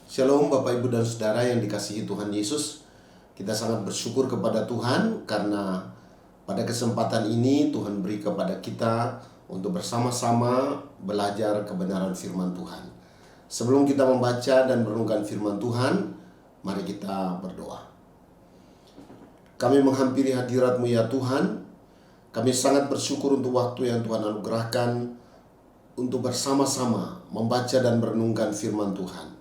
Shalom Bapak Ibu dan Saudara yang dikasihi Tuhan Yesus. Kita sangat bersyukur kepada Tuhan karena pada kesempatan ini Tuhan beri kepada kita untuk bersama-sama belajar kebenaran firman Tuhan. Sebelum kita membaca dan merenungkan firman Tuhan, mari kita berdoa. Kami menghampiri hadirat-Mu ya Tuhan. Kami sangat bersyukur untuk waktu yang Tuhan anugerahkan untuk bersama-sama membaca dan merenungkan firman Tuhan.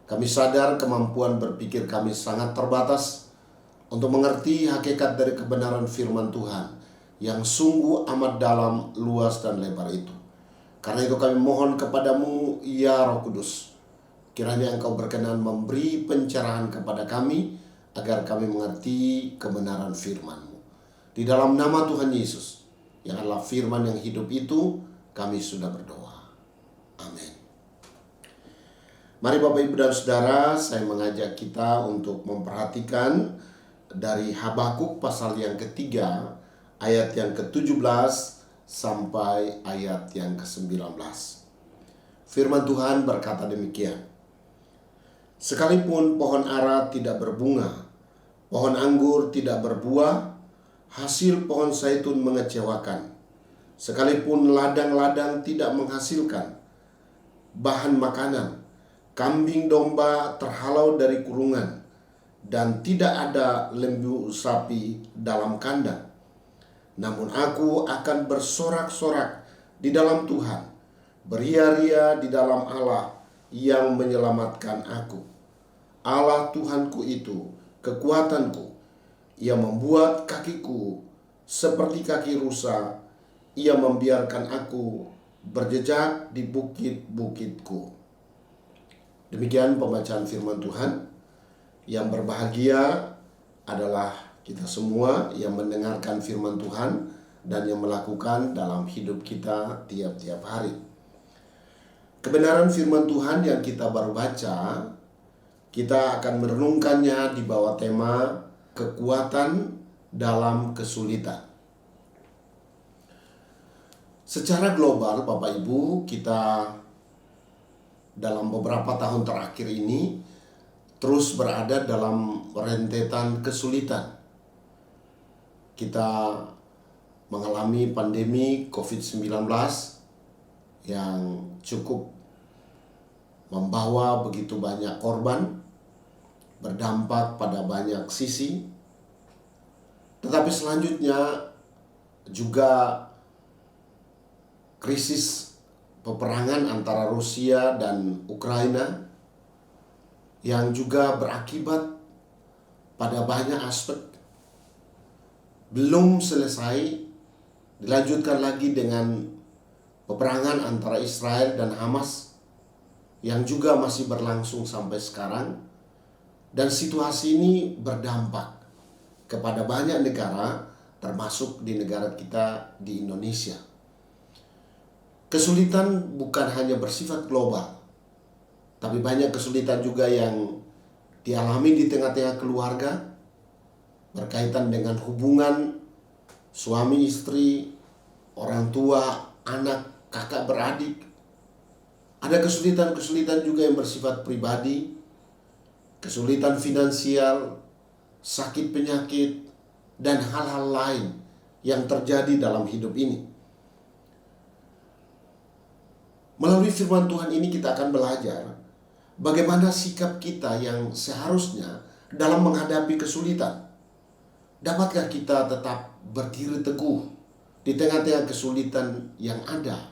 Kami sadar kemampuan berpikir kami sangat terbatas untuk mengerti hakikat dari kebenaran firman Tuhan yang sungguh amat dalam, luas, dan lebar itu. Karena itu kami mohon kepadamu, ya Roh Kudus, kiranya Engkau berkenan memberi pencerahan kepada kami agar kami mengerti kebenaran firman-Mu. Di dalam nama Tuhan Yesus, yang adalah firman yang hidup itu, kami sudah berdoa. Amin. Mari Bapak Ibu dan Saudara, saya mengajak kita untuk memperhatikan dari Habakuk pasal yang ketiga, ayat yang ke-17 sampai ayat yang ke-19. Firman Tuhan berkata demikian. Sekalipun pohon ara tidak berbunga, pohon anggur tidak berbuah, hasil pohon zaitun mengecewakan. Sekalipun ladang-ladang tidak menghasilkan bahan makanan, kambing domba terhalau dari kurungan, dan tidak ada lembu sapi dalam kandang. Namun aku akan bersorak-sorak di dalam Tuhan, beria-ria di dalam Allah yang menyelamatkan aku. Allah Tuhanku itu kekuatanku, Ia membuat kakiku seperti kaki rusa, Ia membiarkan aku berjejak di bukit-bukitku. Demikian pembacaan firman Tuhan. Yang berbahagia adalah kita semua yang mendengarkan firman Tuhan dan yang melakukan dalam hidup kita tiap-tiap hari. Kebenaran firman Tuhan yang kita baru baca, kita akan merenungkannya di bawah tema kekuatan dalam kesulitan. Secara global, Bapak Ibu, kita dalam beberapa tahun terakhir ini terus berada dalam rentetan kesulitan. Kita mengalami pandemi COVID-19 yang cukup membawa begitu banyak korban, berdampak pada banyak sisi. Tetapi selanjutnya juga krisis peperangan antara Rusia dan Ukraina yang juga berakibat pada banyak aspek. Belum selesai, dilanjutkan lagi dengan peperangan antara Israel dan Hamas yang juga masih berlangsung sampai sekarang. Dan situasi ini berdampak kepada banyak negara, termasuk di negara kita di Indonesia. Kesulitan bukan hanya bersifat global, tapi banyak kesulitan juga yang dialami di tengah-tengah keluarga, berkaitan dengan hubungan suami istri, orang tua, anak, kakak beradik. Ada kesulitan-kesulitan juga yang bersifat pribadi, kesulitan finansial, sakit penyakit, dan hal-hal lain yang terjadi dalam hidup ini. Melalui firman Tuhan ini kita akan belajar bagaimana sikap kita yang seharusnya dalam menghadapi kesulitan. Dapatkah kita tetap berdiri teguh di tengah-tengah kesulitan yang ada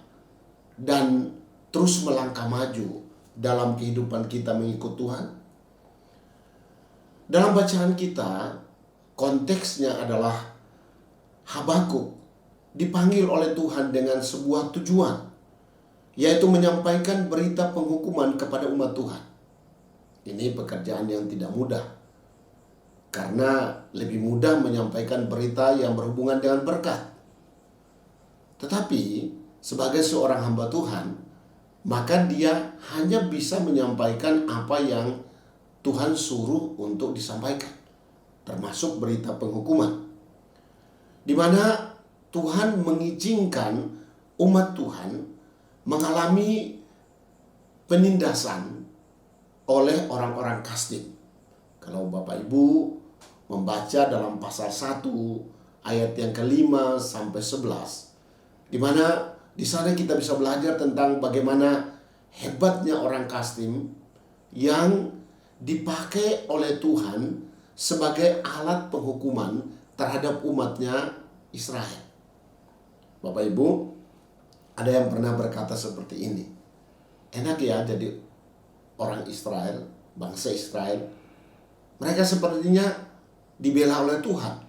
dan terus melangkah maju dalam kehidupan kita mengikut Tuhan? Dalam bacaan kita, konteksnya adalah Habakuk dipanggil oleh Tuhan dengan sebuah tujuan, yaitu menyampaikan berita penghukuman kepada umat Tuhan. Ini pekerjaan yang tidak mudah, karena lebih mudah menyampaikan berita yang berhubungan dengan berkat. Tetapi sebagai seorang hamba Tuhan, maka dia hanya bisa menyampaikan apa yang Tuhan suruh untuk disampaikan, termasuk berita penghukuman, di mana Tuhan mengizinkan umat Tuhan mengalami penindasan oleh orang-orang Kasdim. Kalau Bapak Ibu membaca dalam pasal 1 ayat yang ke-5 sampai 11, di mana di sana kita bisa belajar tentang bagaimana hebatnya orang Kasdim yang dipakai oleh Tuhan sebagai alat penghukuman terhadap umatnya Israel. Bapak Ibu, ada yang pernah berkata seperti ini, enak ya jadi orang Israel, bangsa Israel. Mereka sepertinya dibela oleh Tuhan,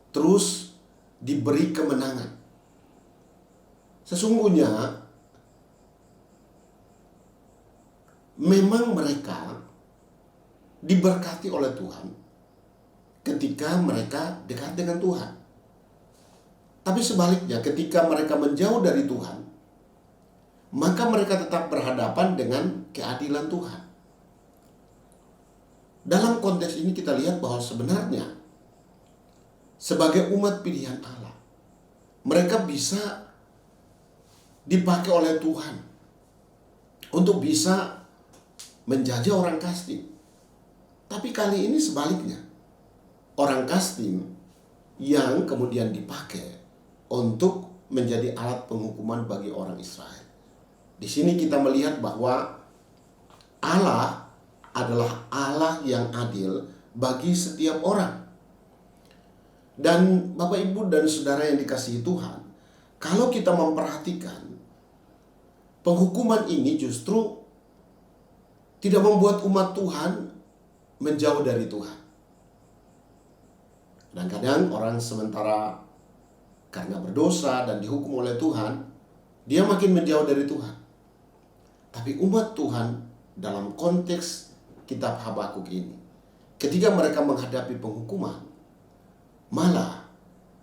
terus diberi kemenangan. Sesungguhnya memang mereka diberkati oleh Tuhan ketika mereka dekat dengan Tuhan. Tapi sebaliknya, ketika mereka menjauh dari Tuhan, maka mereka tetap berhadapan dengan keadilan Tuhan. Dalam konteks ini kita lihat bahwa sebenarnya sebagai umat pilihan Allah, mereka bisa dipakai oleh Tuhan untuk bisa menjajah orang Kasdim. Tapi kali ini sebaliknya, orang Kasdim yang kemudian dipakai untuk menjadi alat penghukuman bagi orang Israel. Di sini kita melihat bahwa Allah adalah Allah yang adil bagi setiap orang. Dan Bapak Ibu dan Saudara yang dikasihi Tuhan, kalau kita memperhatikan, penghukuman ini justru tidak membuat umat Tuhan menjauh dari Tuhan. Kadang-kadang orang sementara karena berdosa dan dihukum oleh Tuhan, dia makin menjauh dari Tuhan. Tapi umat Tuhan dalam konteks kitab Habakuk ini, ketika mereka menghadapi penghukuman, malah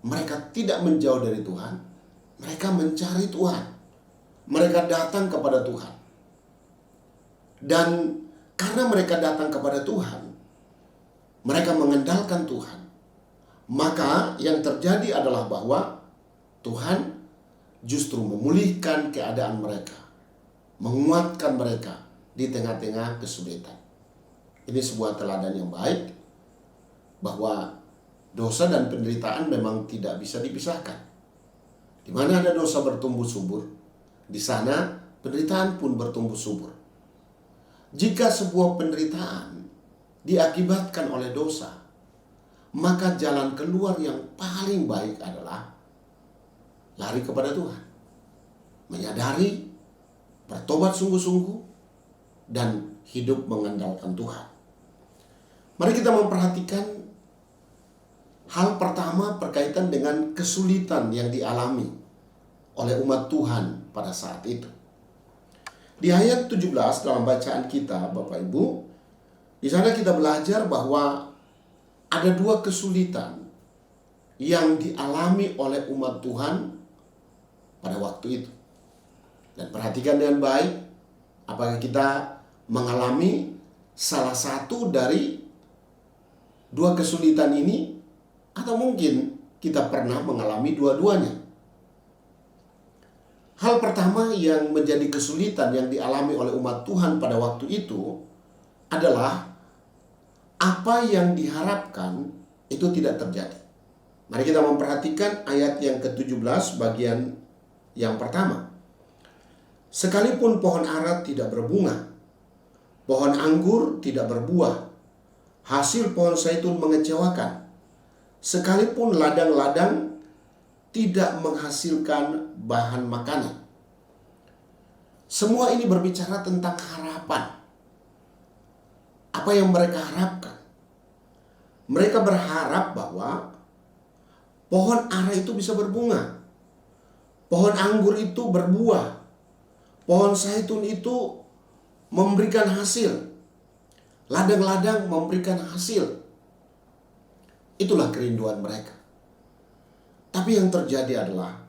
mereka tidak menjauh dari Tuhan, mereka mencari Tuhan. Mereka datang kepada Tuhan. Dan karena mereka datang kepada Tuhan, mereka mengandalkan Tuhan. Maka yang terjadi adalah bahwa Tuhan justru memulihkan keadaan mereka, menguatkan mereka di tengah-tengah kesulitan. Ini sebuah teladan yang baik bahwa dosa dan penderitaan memang tidak bisa dipisahkan. Di mana ada dosa bertumbuh subur, di sana penderitaan pun bertumbuh subur. Jika sebuah penderitaan diakibatkan oleh dosa, maka jalan keluar yang paling baik adalah lari kepada Tuhan, menyadari, bertobat sungguh-sungguh, dan hidup mengandalkan Tuhan. Mari kita memperhatikan hal pertama berkaitan dengan kesulitan yang dialami oleh umat Tuhan pada saat itu. Di ayat 17 dalam bacaan kita, Bapak Ibu, di sana kita belajar bahwa ada dua kesulitan yang dialami oleh umat Tuhan pada waktu itu. Dan perhatikan dengan baik, apakah kita mengalami salah satu dari dua kesulitan ini, atau mungkin kita pernah mengalami dua-duanya. Hal pertama yang menjadi kesulitan yang dialami oleh umat Tuhan pada waktu itu adalah apa yang diharapkan itu tidak terjadi. Mari kita memperhatikan ayat yang ke-17 bagian yang pertama. Sekalipun pohon ara tidak berbunga, pohon anggur tidak berbuah, hasil pohon zaitun mengecewakan, sekalipun ladang-ladang tidak menghasilkan bahan makanan. Semua ini berbicara tentang harapan. Apa yang mereka harapkan? Mereka berharap bahwa pohon ara itu bisa berbunga, pohon anggur itu berbuah, pohon zaitun itu memberikan hasil, ladang-ladang memberikan hasil. Itulah kerinduan mereka. Tapi yang terjadi adalah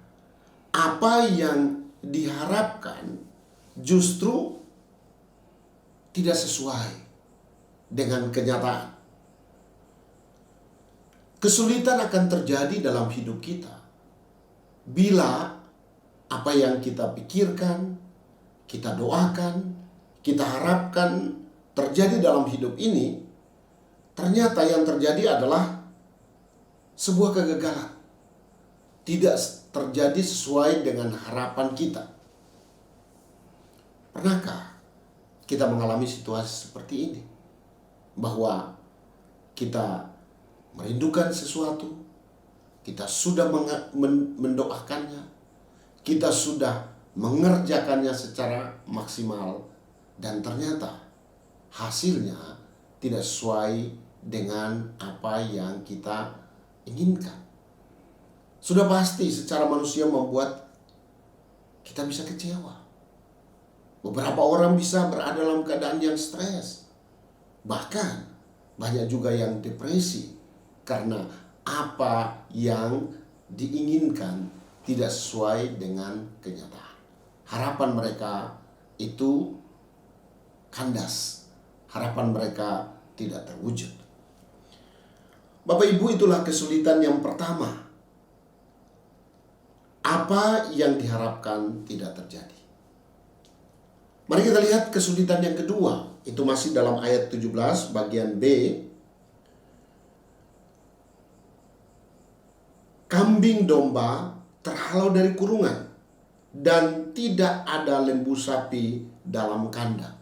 apa yang diharapkan justru tidak sesuai dengan kenyataan. Kesulitan akan terjadi dalam hidup kita bila apa yang kita pikirkan, kita doakan, kita harapkan terjadi dalam hidup ini, ternyata yang terjadi adalah sebuah kegagalan. Tidak terjadi sesuai dengan harapan kita. Pernahkah kita mengalami situasi seperti ini? Bahwa kita merindukan sesuatu, kita sudah mendoakannya, kita sudah mengerjakannya secara maksimal, dan ternyata hasilnya tidak sesuai dengan apa yang kita inginkan. Sudah pasti secara manusia membuat kita bisa kecewa. Beberapa orang bisa berada dalam keadaan yang stres. Bahkan banyak juga yang depresi karena apa yang diinginkan tidak sesuai dengan kenyataan. Harapan mereka itu kandas. Harapan mereka tidak terwujud. Bapak Ibu, itulah kesulitan yang pertama. Apa yang diharapkan tidak terjadi. Mari kita lihat kesulitan yang kedua. Itu masih dalam ayat 17 bagian B. Kambing domba terhalau dari kurungan, dan tidak ada lembu sapi dalam kandang.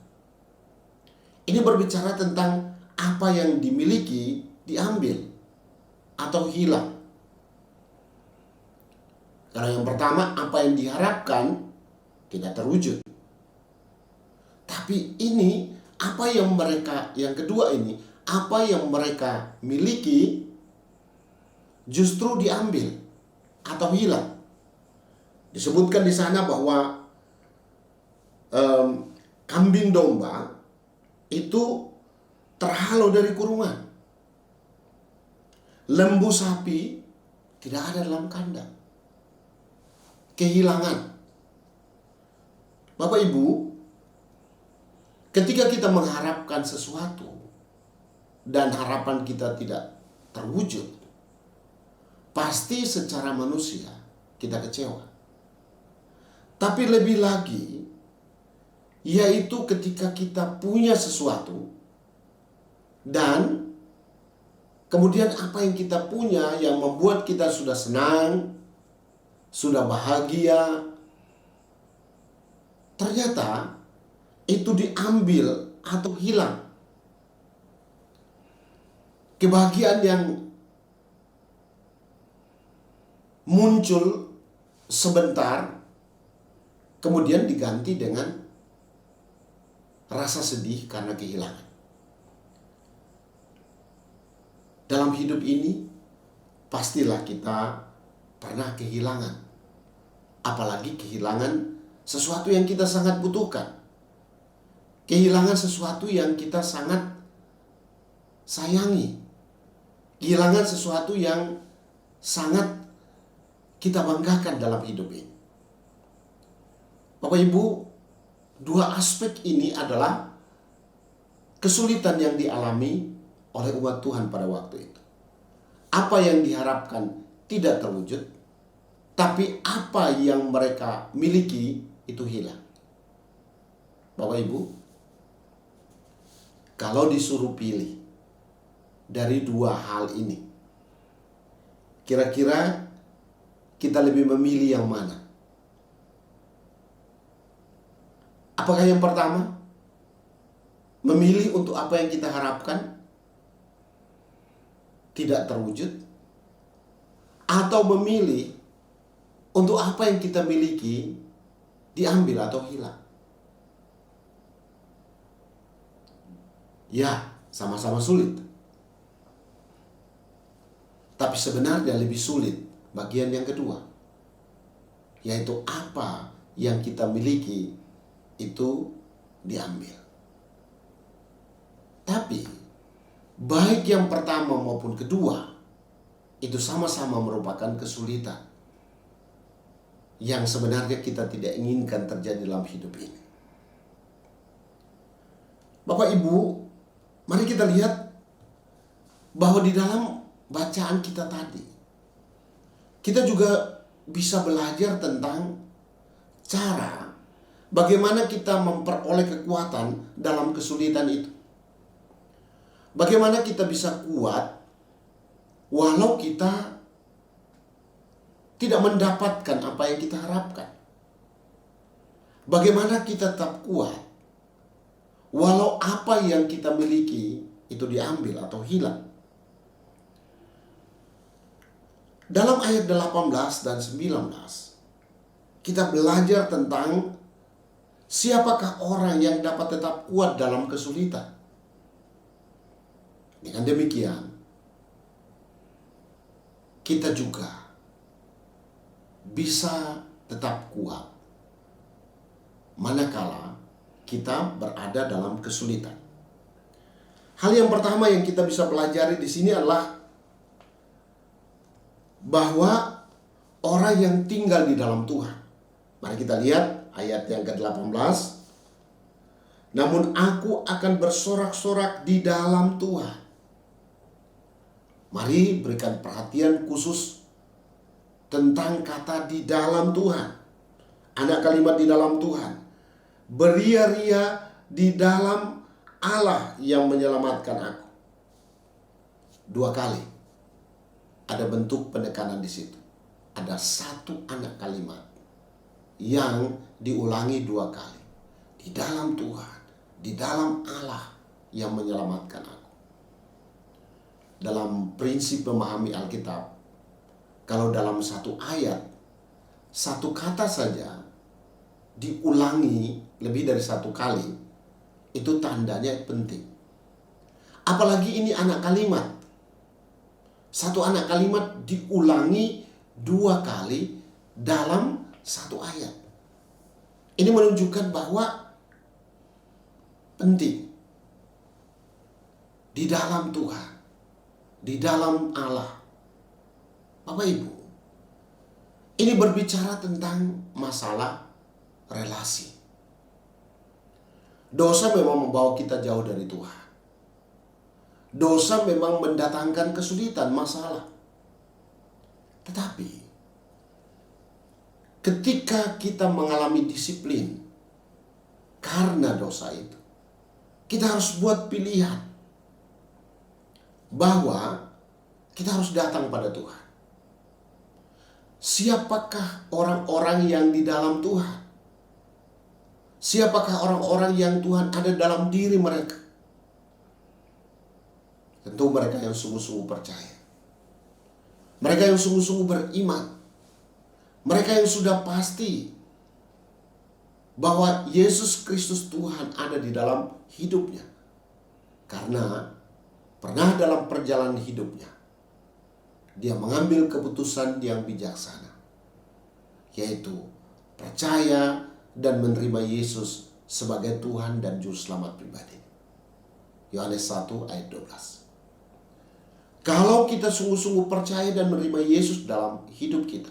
Ini berbicara tentang apa yang dimiliki diambil atau hilang. Karena yang pertama, apa yang diharapkan tidak terwujud. Tapi ini yang kedua ini, apa yang mereka miliki justru diambil atau hilang. Disebutkan di sana bahwa kambing domba itu terhalau dari kurungan. Lembu sapi tidak ada dalam kandang. Kehilangan. Bapak Ibu, ketika kita mengharapkan sesuatu dan harapan kita tidak terwujud, pasti secara manusia kita kecewa. Tapi lebih lagi, yaitu ketika kita punya sesuatu dan kemudian apa yang kita punya yang membuat kita sudah senang, sudah bahagia, ternyata itu diambil atau hilang. Kebahagiaan yang muncul sebentar kemudian diganti dengan rasa sedih karena kehilangan. Dalam hidup ini pastilah kita pernah kehilangan, apalagi kehilangan sesuatu yang kita sangat butuhkan, kehilangan sesuatu yang kita sangat sayangi, kehilangan sesuatu yang sangat kita banggakan dalam hidup ini. Bapak Ibu, dua aspek ini adalah kesulitan yang dialami oleh umat Tuhan pada waktu itu. Apa yang diharapkan tidak terwujud, tapi apa yang mereka miliki itu hilang. Bapak Ibu, kalau disuruh pilih dari dua hal ini, kira-kira kita lebih memilih yang mana? Apakah yang pertama, memilih untuk apa yang kita harapkan tidak terwujud, atau memilih untuk apa yang kita miliki diambil atau hilang? Ya, sama-sama sulit. Tapi sebenarnya lebih sulit bagian yang kedua, yaitu apa yang kita miliki itu diambil. Tapi baik yang pertama maupun kedua itu sama-sama merupakan kesulitan yang sebenarnya kita tidak inginkan terjadi dalam hidup ini. Bapak Ibu, mari kita lihat bahwa di dalam bacaan kita tadi, kita juga bisa belajar tentang cara bagaimana kita memperoleh kekuatan dalam kesulitan itu. Bagaimana kita bisa kuat walau kita tidak mendapatkan apa yang kita harapkan? Bagaimana kita tetap kuat walau apa yang kita miliki itu diambil atau hilang? Dalam ayat 18 dan 19, kita belajar tentang siapakah orang yang dapat tetap kuat dalam kesulitan. Dengan demikian, kita juga bisa tetap kuat manakala kita berada dalam kesulitan. Hal yang pertama yang kita bisa pelajari di sini adalah bahwa orang yang tinggal di dalam Tuhan. Mari kita lihat ayat yang ke-18. Namun aku akan bersorak-sorak di dalam Tuhan. Mari berikan perhatian khusus tentang kata di dalam Tuhan. Anak kalimat di dalam Tuhan. Beria-ria di dalam Allah yang menyelamatkan aku. 2 kali ada bentuk penekanan di situ. Ada satu anak kalimat yang diulangi 2 kali. Di dalam Tuhan, di dalam Allah yang menyelamatkan aku. Dalam prinsip memahami Alkitab, kalau dalam satu ayat, satu kata saja diulangi lebih dari 1 kali, itu tandanya penting. Apalagi ini anak kalimat. Satu anak kalimat diulangi 2 kali dalam 1 ayat. Ini menunjukkan bahwa penting. Di dalam Tuhan, di dalam Allah. Bapak Ibu, ini berbicara tentang masalah relasi. Dosa memang membawa kita jauh dari Tuhan. Dosa memang mendatangkan kesulitan, masalah. Tetapi ketika kita mengalami disiplin karena dosa itu, kita harus buat pilihan bahwa kita harus datang pada Tuhan. Siapakah orang-orang yang di dalam Tuhan? Siapakah orang-orang yang Tuhan ada dalam diri mereka? Tentu mereka yang sungguh-sungguh percaya. Mereka yang sungguh-sungguh beriman. Mereka yang sudah pasti bahwa Yesus Kristus Tuhan ada di dalam hidupnya. Karena pernah dalam perjalanan hidupnya, dia mengambil keputusan yang bijaksana, yaitu percaya dan menerima Yesus sebagai Tuhan dan Juru Selamat pribadi. Yohanes 1 ayat 12. Kalau kita sungguh-sungguh percaya dan menerima Yesus dalam hidup kita,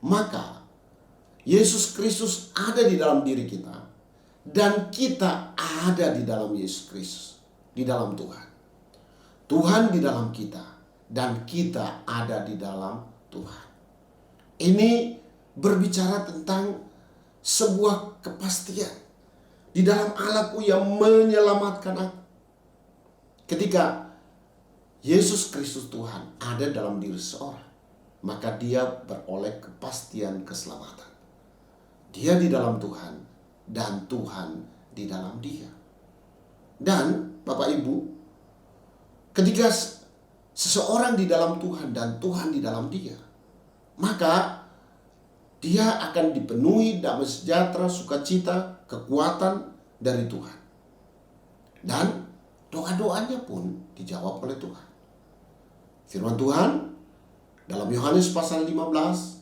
maka Yesus Kristus ada di dalam diri kita dan kita ada di dalam Yesus Kristus, di dalam Tuhan. Tuhan di dalam kita dan kita ada di dalam Tuhan. Ini berbicara tentang sebuah kepastian. Di dalam Allahku yang menyelamatkan aku. Ketika Yesus Kristus Tuhan ada dalam diri seorang, maka dia beroleh kepastian keselamatan. Dia di dalam Tuhan dan Tuhan di dalam dia. Dan Bapak Ibu, ketika seseorang di dalam Tuhan dan Tuhan di dalam dia, maka dia akan dipenuhi damai sejahtera, sukacita, kekuatan dari Tuhan. Dan doa-doanya pun dijawab oleh Tuhan. Firman Tuhan dalam Yohanes pasal 15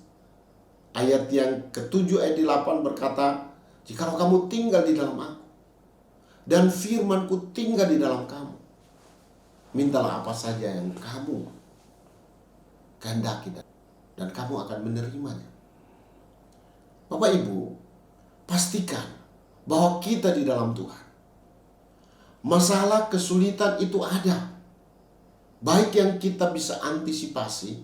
ayat yang ke-7 ayat 8 berkata, "Jikalau kamu tinggal di dalam aku dan firman-Ku tinggal di dalam kamu, mintalah apa saja yang kamu kehendaki dan kamu akan menerimanya." Bapak Ibu, pastikan bahwa kita di dalam Tuhan. Masalah kesulitan itu ada. Baik yang kita bisa antisipasi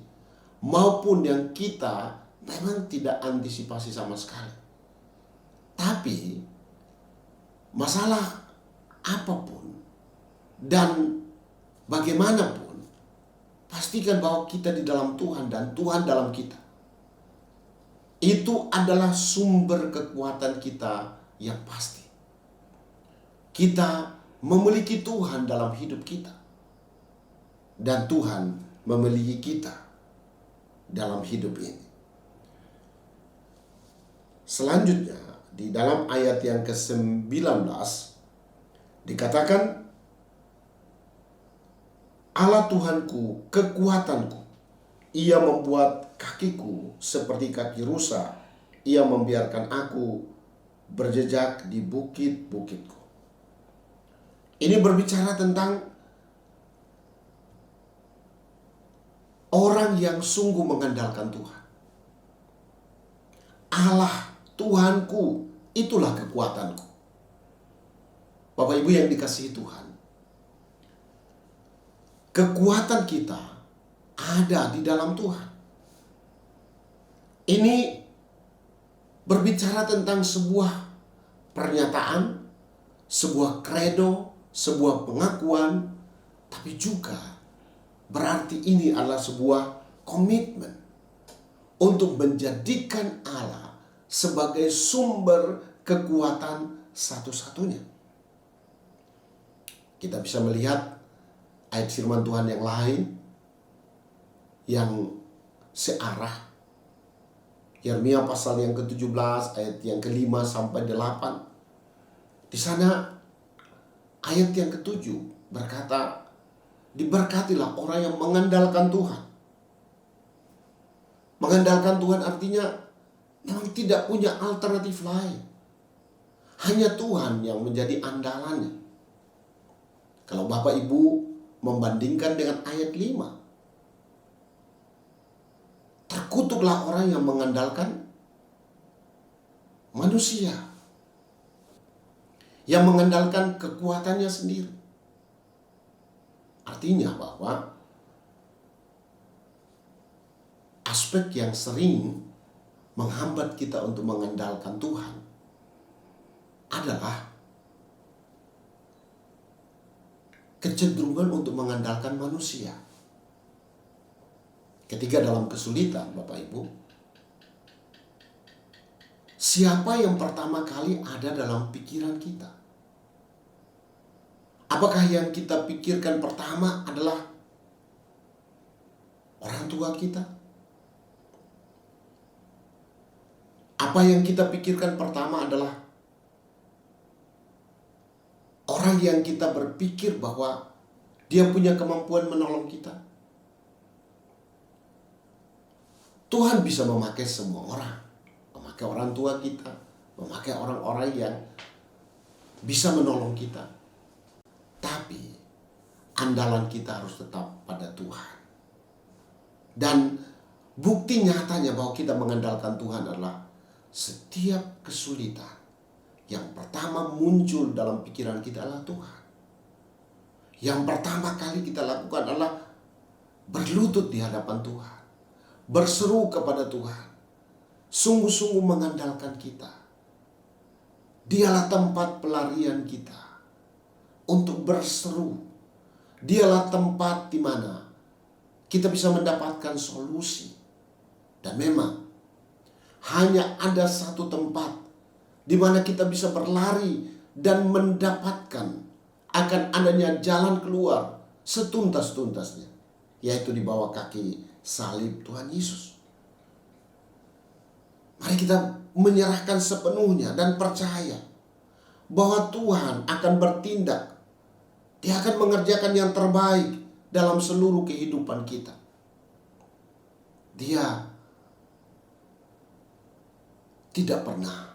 maupun yang kita memang tidak antisipasi sama sekali. Tapi masalah apapun dan bagaimanapun, pastikan bahwa kita di dalam Tuhan dan Tuhan dalam kita. Itu adalah sumber kekuatan kita yang pasti. Kita memiliki Tuhan dalam hidup kita. Dan Tuhan memiliki kita dalam hidup ini. Selanjutnya, di dalam ayat yang ke-19 dikatakan, Allah Tuhanku, kekuatanku, Ia membuat kakiku seperti kaki rusa, Ia membiarkan aku berjejak di bukit-bukitku. Ini berbicara tentang orang yang sungguh mengandalkan Tuhan. Allah Tuhanku, itulah kekuatanku. Bapak Ibu yang dikasihi Tuhan, kekuatan kita ada di dalam Tuhan. Ini berbicara tentang sebuah pernyataan, sebuah kredo, sebuah pengakuan, tapi juga berarti ini adalah sebuah komitmen untuk menjadikan Allah sebagai sumber kekuatan satu-satunya. Kita bisa melihat ayat firman Tuhan yang lain yang searah. Yeremia pasal yang ke-17 ayat yang ke-5 sampai 8. Di sana ayat yang ke-7 berkata, diberkatilah orang yang mengandalkan Tuhan. Mengandalkan Tuhan artinya memang tidak punya alternatif lain. Hanya Tuhan yang menjadi andalannya. Kalau Bapak Ibu membandingkan dengan ayat 5, terkutuklah orang yang mengandalkan manusia, yang mengandalkan kekuatannya sendiri. Artinya bahwa aspek yang sering menghambat kita untuk mengandalkan Tuhan adalah kecenderungan untuk mengandalkan manusia. Ketika dalam kesulitan, Bapak Ibu, siapa yang pertama kali ada dalam pikiran kita? Apakah yang kita pikirkan pertama adalah orang tua kita? Apa yang kita pikirkan pertama adalah orang yang kita berpikir bahwa dia punya kemampuan menolong kita? Tuhan bisa memakai semua orang. Memakai orang tua kita, memakai orang-orang yang bisa menolong kita. Tapi andalan kita harus tetap pada Tuhan. Dan bukti nyatanya bahwa kita mengandalkan Tuhan adalah setiap kesulitan yang pertama muncul dalam pikiran kita adalah Tuhan. Yang pertama kali kita lakukan adalah berlutut di hadapan Tuhan. Berseru kepada Tuhan. Sungguh-sungguh mengandalkan kita. Dialah tempat pelarian kita untuk berseru. Dialah tempat di mana kita bisa mendapatkan solusi. Dan memang hanya ada satu tempat di mana kita bisa berlari dan mendapatkan akan adanya jalan keluar setuntas-tuntasnya, yaitu di bawah kaki salib Tuhan Yesus. Mari kita menyerahkan sepenuhnya dan percaya bahwa Tuhan akan bertindak. Dia akan mengerjakan yang terbaik dalam seluruh kehidupan kita. Dia tidak pernah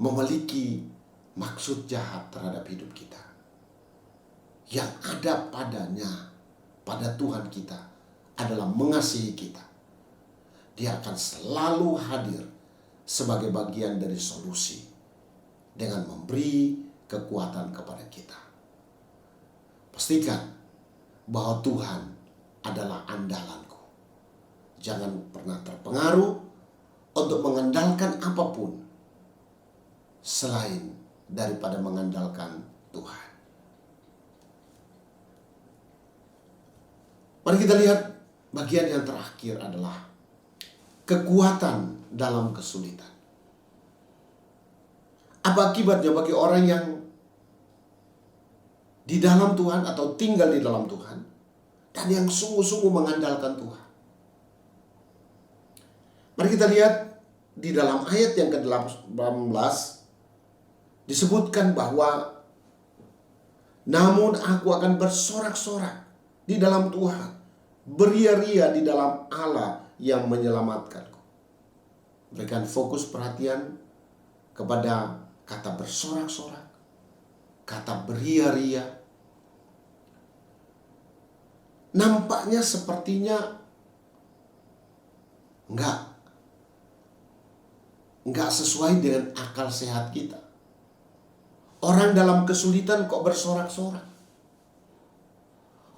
memiliki maksud jahat terhadap hidup kita. Yang ada padanya, pada Tuhan kita, adalah mengasihi kita. Dia akan selalu hadir sebagai bagian dari solusi dengan memberi kekuatan kepada kita. Pastikan bahwa Tuhan adalah andalanku. Jangan pernah terpengaruh untuk mengandalkan apapun selain daripada mengandalkan Tuhan. Mari kita lihat bagian yang terakhir adalah kekuatan dalam kesulitan. Apa akibatnya bagi orang yang di dalam Tuhan atau tinggal di dalam Tuhan dan yang sungguh-sungguh mengandalkan Tuhan? Mari kita lihat di dalam ayat yang ke-18 disebutkan bahwa namun aku akan bersorak-sorak di dalam Tuhan, beria-ria di dalam Allah yang menyelamatkanku. Berikan fokus perhatian kepada kata bersorak-sorak, kata beria-ria. Nampaknya sepertinya enggak sesuai dengan akal sehat kita. Orang dalam kesulitan kok bersorak-sorak?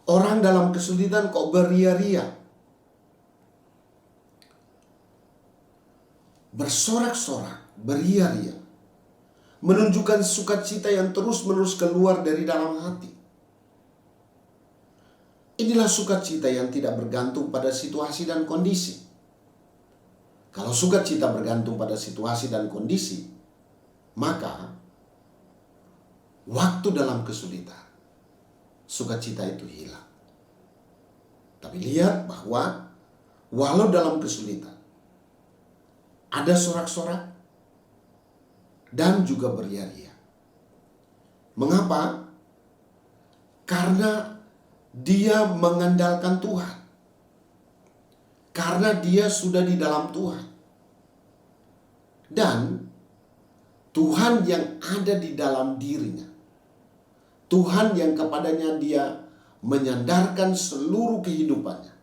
Orang dalam kesulitan kok beria-ria? Bersorak-sorak, beria-ria menunjukkan sukacita yang terus-menerus keluar dari dalam hati. Inilah sukacita yang tidak bergantung pada situasi dan kondisi. Kalau sukacita bergantung pada situasi dan kondisi, maka waktu dalam kesulitan, sukacita itu hilang. Tapi lihat bahwa walau dalam kesulitan, ada sorak-sorak dan juga beria-ria. Mengapa? Karena dia mengandalkan Tuhan. Karena dia sudah di dalam Tuhan. Dan Tuhan yang ada di dalam dirinya, Tuhan yang kepadanya dia menyandarkan seluruh kehidupannya,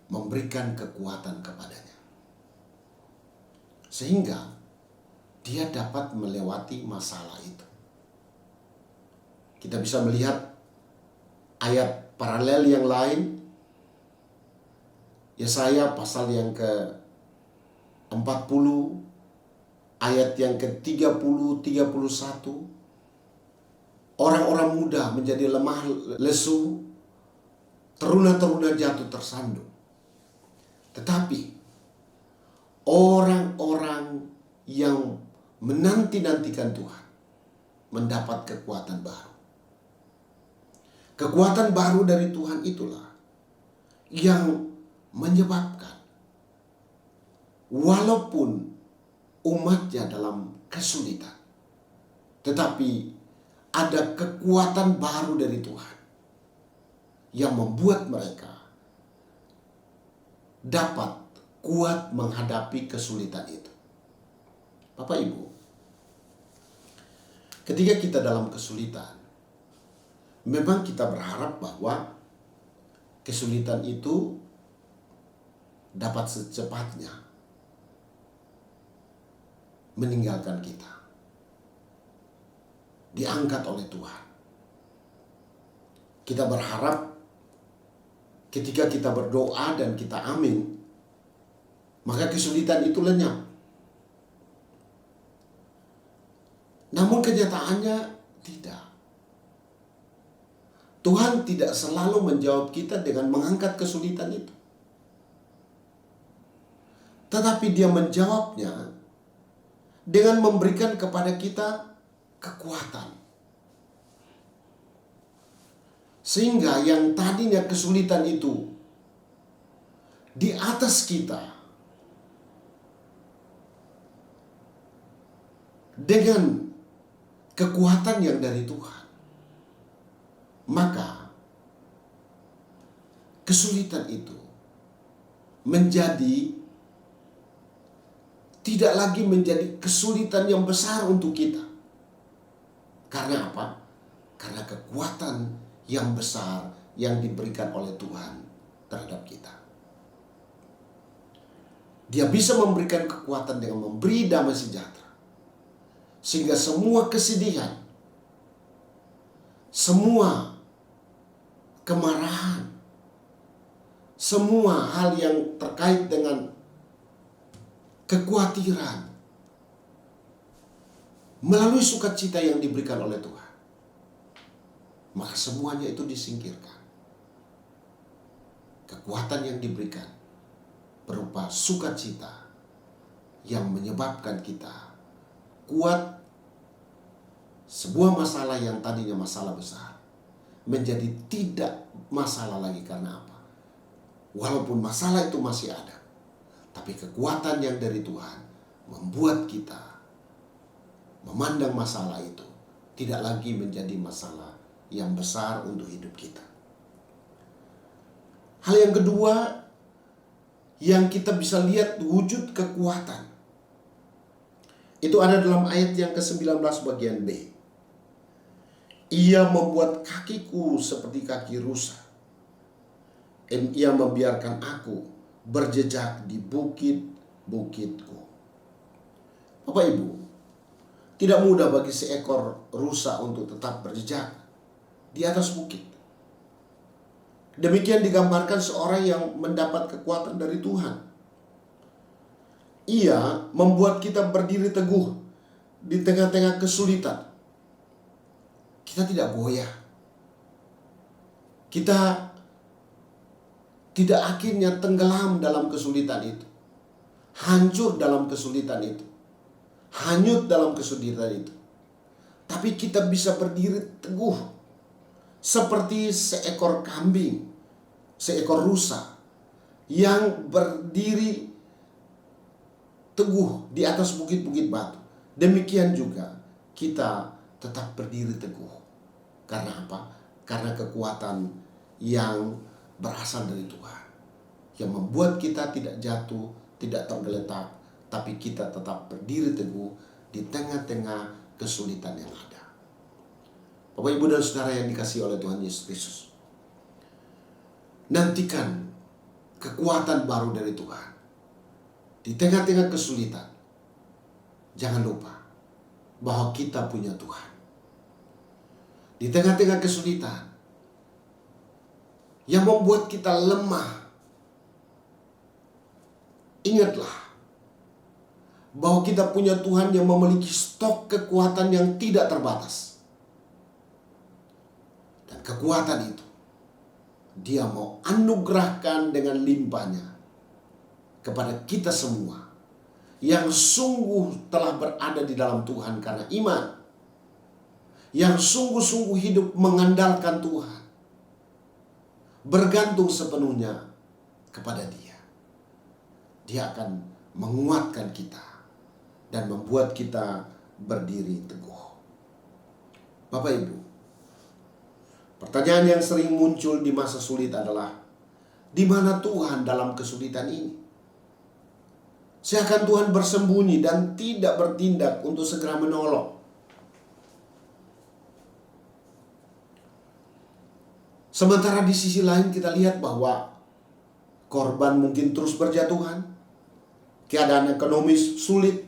memberikan kekuatan kepadanya. Sehingga dia dapat melewati masalah itu. Kita bisa melihat ayat paralel yang lain. Yesaya pasal yang ke-40, ayat yang ke-30, 31. Orang-orang muda menjadi lemah lesu, teruna-teruna jatuh tersandung. Tetapi orang-orang yang menanti-nantikan Tuhan mendapat kekuatan baru. Kekuatan baru dari Tuhan itulah yang menyebabkan walaupun umatnya dalam kesulitan, tetapi ada kekuatan baru dari Tuhan yang membuat mereka dapat kuat menghadapi kesulitan itu. Bapak Ibu, ketika kita dalam kesulitan, memang kita berharap bahwa kesulitan itu dapat secepatnya meninggalkan kita, diangkat oleh Tuhan. Kita berharap ketika kita berdoa dan kita amin, maka kesulitan itu lenyap. Namun kenyataannya tidak. Tuhan tidak selalu menjawab kita dengan mengangkat kesulitan itu. Tetapi Dia menjawabnya dengan memberikan kepada kita kekuatan. Sehingga yang tadinya kesulitan itu di atas kita, dengan kekuatan yang dari Tuhan, maka kesulitan itu tidak lagi menjadi kesulitan yang besar untuk kita. Karena apa? Karena kekuatan yang besar yang diberikan oleh Tuhan terhadap kita. Dia bisa memberikan kekuatan dengan memberi damai sejahtera. Sehingga semua kesedihan, semua kemarahan, semua hal yang terkait dengan kekhawatiran, melalui sukacita yang diberikan oleh Tuhan, maka semuanya itu disingkirkan. kekuatan yang diberikan berupa sukacita yang menyebabkan kita kuat. Sebuah masalah yang tadinya masalah besar menjadi tidak masalah lagi. Karena apa? Walaupun masalah itu masih ada, tapi kekuatan yang dari Tuhan membuat kita memandang masalah itu tidak lagi menjadi masalah yang besar untuk hidup kita. Hal yang kedua yang kita bisa lihat wujud kekuatan itu ada dalam ayat yang ke-19 bagian B. Ia membuat kakiku seperti kaki rusa. Ia membiarkan aku berjejak di bukit-bukitku. Bapak Ibu, tidak mudah bagi seekor rusa untuk tetap berjejak di atas bukit. Demikian digambarkan seorang yang mendapat kekuatan dari Tuhan. Ia membuat kita berdiri teguh di tengah-tengah kesulitan. Kita tidak goyah. Kita tidak akhirnya tenggelam dalam kesulitan itu. Hancur dalam kesulitan itu. Hanyut dalam kesulitan itu. Tapi kita bisa berdiri teguh seperti seekor kambing, seekor rusa yang berdiri teguh di atas bukit-bukit batu. Demikian juga kita tetap berdiri teguh. Karena apa? Karena kekuatan yang berasal dari Tuhan, yang membuat kita tidak jatuh, tidak tergeletak, tapi kita tetap berdiri teguh di tengah-tengah kesulitan yang ada. Bapak, Ibu, dan Saudara yang dikasihi oleh Tuhan Yesus Kristus, nantikan kekuatan baru dari Tuhan di tengah-tengah kesulitan. Jangan lupa bahwa kita punya Tuhan. Di tengah-tengah kesulitan yang membuat kita lemah, ingatlah bahwa kita punya Tuhan yang memiliki stok kekuatan yang tidak terbatas. Dan kekuatan itu Dia mau anugerahkan dengan limpahnya kepada kita semua yang sungguh telah berada di dalam Tuhan karena iman, yang sungguh-sungguh hidup mengandalkan Tuhan, bergantung sepenuhnya kepada Dia. Dia akan menguatkan kita dan membuat kita berdiri teguh. Bapak Ibu, pertanyaan yang sering muncul di masa sulit adalah, di mana Tuhan dalam kesulitan ini? Seakan Tuhan bersembunyi dan tidak bertindak untuk segera menolong. Sementara di sisi lain kita lihat bahwa korban mungkin terus berjatuhan, keadaan ekonomis sulit,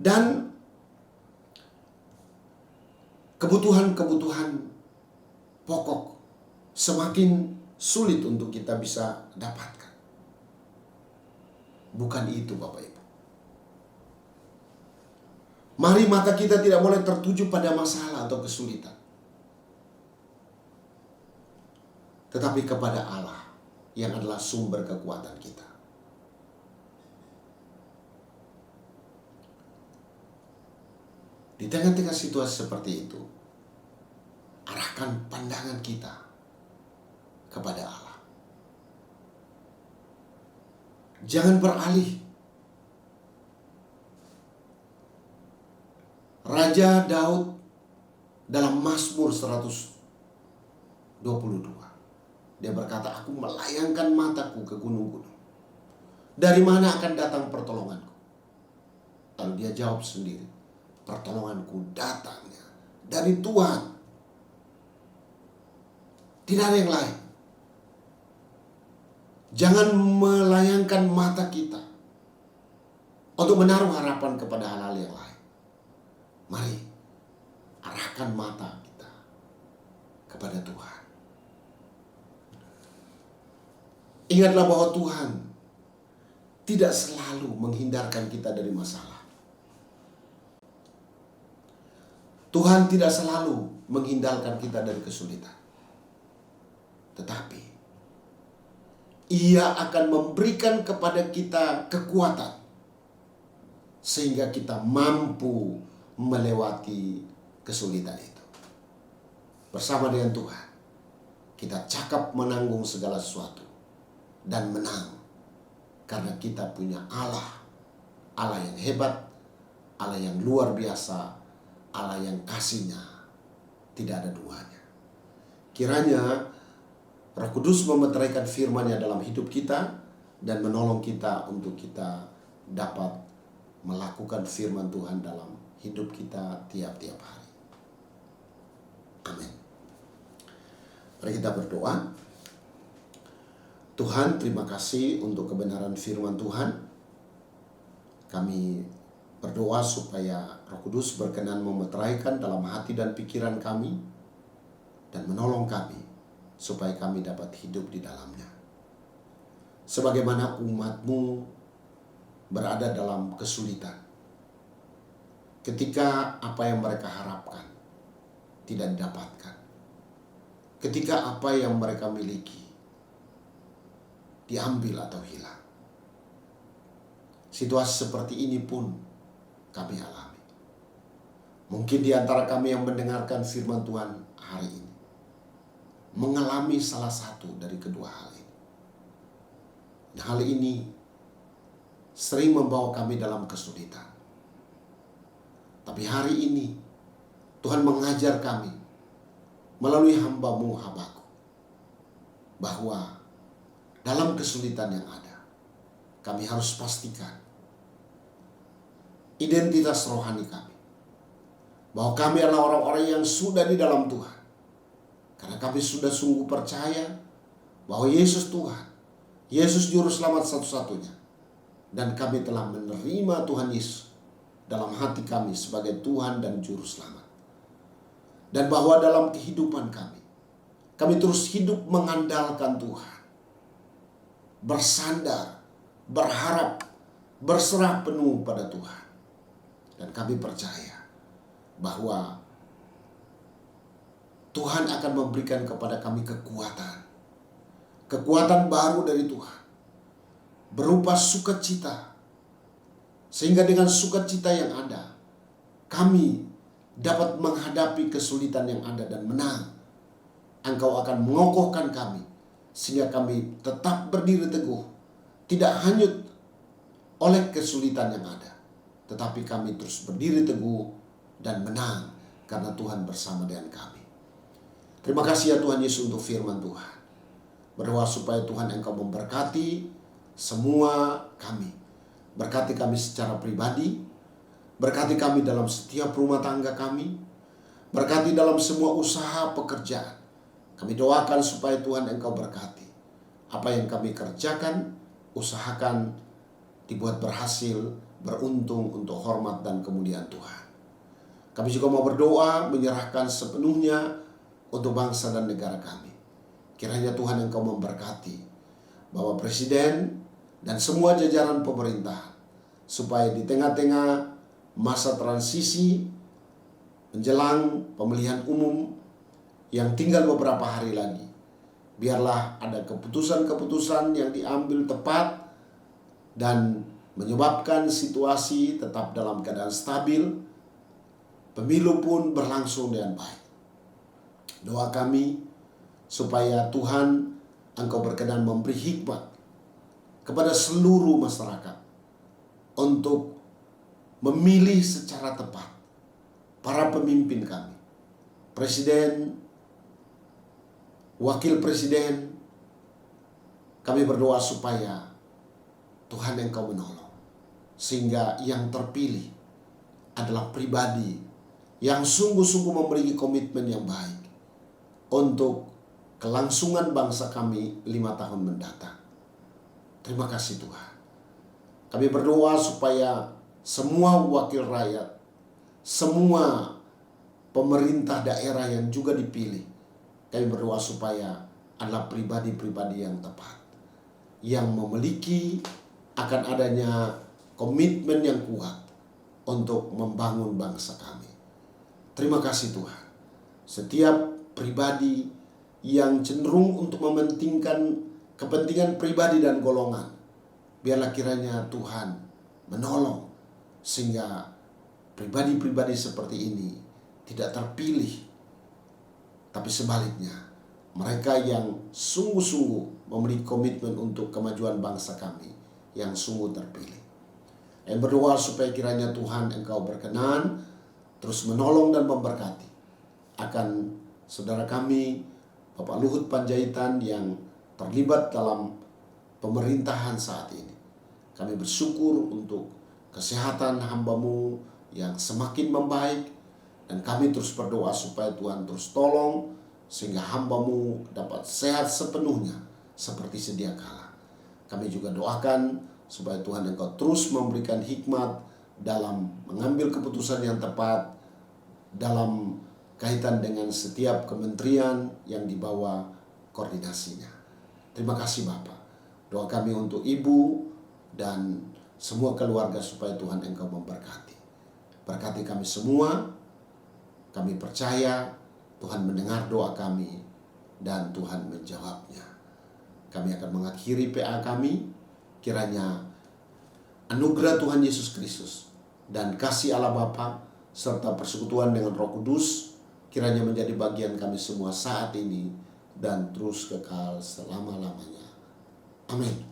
dan kebutuhan-kebutuhan pokok semakin sulit untuk kita bisa dapatkan. Bukan itu, Bapak Ibu. Mari mata kita tidak boleh tertuju pada masalah atau kesulitan, tetapi kepada Allah yang adalah sumber kekuatan kita. Di tengah-tengah situasi seperti itu, arahkan pandangan kita kepada Allah. Jangan beralih. Raja Daud dalam Mazmur 122, dia berkata, aku melayangkan mataku ke gunung-gunung. Dari mana akan datang pertolonganku? Lalu dia jawab sendiri, pertolonganku datangnya dari Tuhan. Tidak ada yang lain. Jangan melayangkan mata kita untuk menaruh harapan kepada hal-hal yang lain. Mari arahkan mata kita kepada Tuhan. Ingatlah bahwa Tuhan tidak selalu menghindarkan kita dari masalah. Tuhan tidak selalu menghindarkan kita dari kesulitan. Tetapi Ia akan memberikan kepada kita kekuatan sehingga kita mampu melewati kesulitan itu. Bersama dengan Tuhan, kita cakap menanggung segala sesuatu dan menang. Karena kita punya Allah, Allah yang hebat, Allah yang luar biasa, Allah yang kasihnya tidak ada duanya. Kiranya Roh Kudus memeteraikan firman-Nya dalam hidup kita dan menolong kita untuk kita dapat melakukan firman Tuhan dalam hidup kita tiap-tiap hari. Amin. Mari kita berdoa. Tuhan, terima kasih untuk kebenaran firman Tuhan. Kami berdoa supaya Roh Kudus berkenan memeteraikan dalam hati dan pikiran kami dan menolong kami supaya kami dapat hidup di dalamnya. Sebagaimana umat-Mu berada dalam kesulitan, ketika apa yang mereka harapkan tidak didapatkan, ketika apa yang mereka miliki diambil atau hilang. Situasi seperti ini pun kami alami. Mungkin di antara kami yang mendengarkan firman Tuhan hari ini mengalami salah satu dari kedua hal ini. Dan hal ini sering membawa kami dalam kesulitan. Tapi hari ini Tuhan mengajar kami melalui hamba-Mu Habakuk bahwa dalam kesulitan yang ada, kami harus pastikan identitas rohani kami, bahwa kami adalah orang-orang yang sudah di dalam Tuhan. Karena kami sudah sungguh percaya bahwa Yesus Tuhan, Yesus Juru Selamat satu-satunya. Dan kami telah menerima Tuhan Yesus dalam hati kami sebagai Tuhan dan Juru Selamat. Dan bahwa dalam kehidupan kami terus hidup mengandalkan Tuhan. Bersandar, berharap, berserah penuh pada Tuhan. Dan kami percaya bahwa Tuhan akan memberikan kepada kami kekuatan. Kekuatan baru dari Tuhan. Berupa sukacita. Sehingga dengan sukacita yang ada, kami dapat menghadapi kesulitan yang ada dan menang. Engkau akan mengokohkan kami, sehingga kami tetap berdiri teguh. Tidak hanyut oleh kesulitan yang ada, tetapi kami terus berdiri teguh dan menang. Karena Tuhan bersama dengan kami. Terima kasih ya Tuhan Yesus untuk firman Tuhan. Berdoa supaya Tuhan Engkau memberkati semua kami. Berkati kami secara pribadi. Berkati kami dalam setiap rumah tangga kami. Berkati dalam semua usaha pekerjaan. Kami doakan supaya Tuhan Engkau berkati. Apa yang kami kerjakan, usahakan dibuat berhasil, beruntung untuk hormat dan kemuliaan Tuhan. Kami juga mau berdoa menyerahkan sepenuhnya untuk bangsa dan negara kami. Kiranya Tuhan Engkau memberkati bahwa Presiden dan semua jajaran pemerintah, supaya di tengah-tengah masa transisi menjelang pemilihan umum yang tinggal beberapa hari lagi, biarlah ada keputusan-keputusan yang diambil tepat dan menyebabkan situasi tetap dalam keadaan stabil, pemilu pun berlangsung dengan baik. Doa kami supaya Tuhan Engkau berkenan memberi hikmat kepada seluruh masyarakat untuk memilih secara tepat para pemimpin kami, Presiden, Wakil Presiden. Kami berdoa supaya Tuhan Engkau menolong, sehingga yang terpilih adalah pribadi yang sungguh-sungguh memiliki komitmen yang baik untuk kelangsungan bangsa kami 5 tahun mendatang. Terima kasih Tuhan. Kami berdoa supaya semua wakil rakyat, semua pemerintah daerah yang juga dipilih, kami berdoa supaya adalah pribadi-pribadi yang tepat, yang memiliki akan adanya komitmen yang kuat untuk membangun bangsa kami. Terima kasih Tuhan. Setiap pribadi yang cenderung untuk mementingkan kepentingan pribadi dan golongan. Biarlah kiranya Tuhan menolong sehingga pribadi-pribadi seperti ini tidak terpilih, tapi sebaliknya mereka yang sungguh-sungguh memiliki komitmen untuk kemajuan bangsa kami yang sungguh terpilih. Yang berdoa supaya kiranya Tuhan Engkau berkenan terus menolong dan memberkati akan saudara kami Bapak Luhut Panjaitan yang terlibat dalam pemerintahan saat ini. Kami bersyukur untuk kesehatan hamba-Mu yang semakin membaik, dan kami terus berdoa supaya Tuhan terus tolong sehingga hamba-Mu dapat sehat sepenuhnya seperti sedia kala. Kami juga doakan supaya Tuhan Engkau terus memberikan hikmat dalam mengambil keputusan yang tepat dalam kaitan dengan setiap kementerian yang dibawa koordinasinya. Terima kasih Bapak. Doa kami untuk Ibu dan semua keluarga supaya Tuhan Engkau memberkati. Berkati kami semua. Kami percaya Tuhan mendengar doa kami dan Tuhan menjawabnya. Kami akan mengakhiri PA kami. Kiranya anugerah Tuhan Yesus Kristus dan kasih Allah Bapa serta persekutuan dengan Roh Kudus kiranya menjadi bagian kami semua saat ini dan terus kekal selama-lamanya. Amin.